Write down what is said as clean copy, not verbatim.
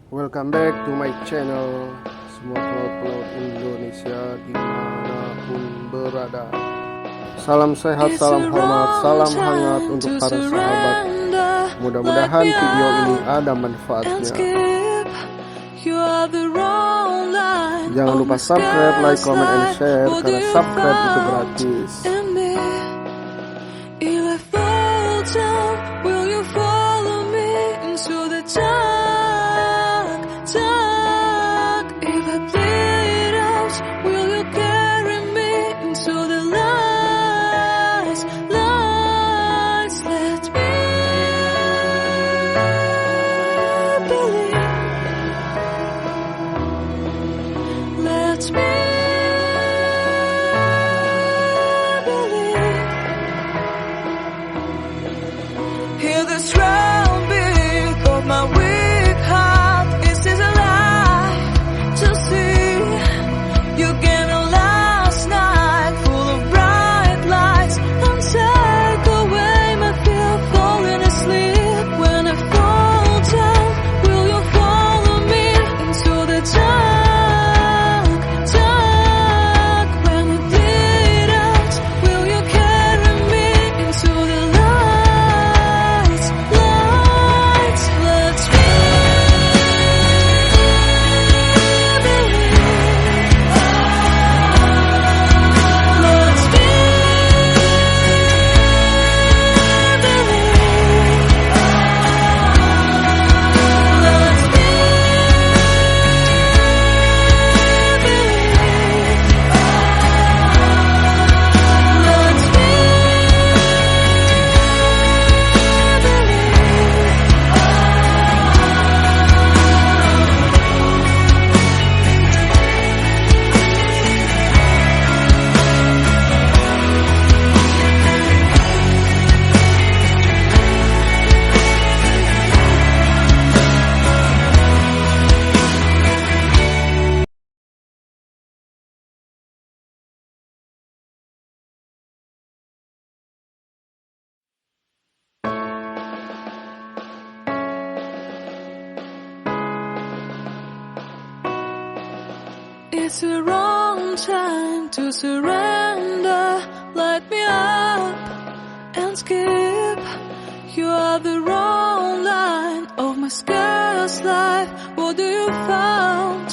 Welcome back to my channel. Semua pelaut Indonesia dimanapun berada. Salam sehat, salam hormat, salam hangat untuk para sahabat. Mudah-mudahan video ini ada manfaatnya. Jangan lupa subscribe, like, comment, and share, karena subscribe itu gratis. Hear the strong beat of my weak heart. Is this a lie to see? You came in last night, full of bright lights, and take away my fear of falling asleep. When I fall down, will you follow me into the dark, dark? When I bleed out, will you carry me into the light? It's the wrong time to surrender. Light me up and skip. You are the wrong line of my scarce life. What do you found?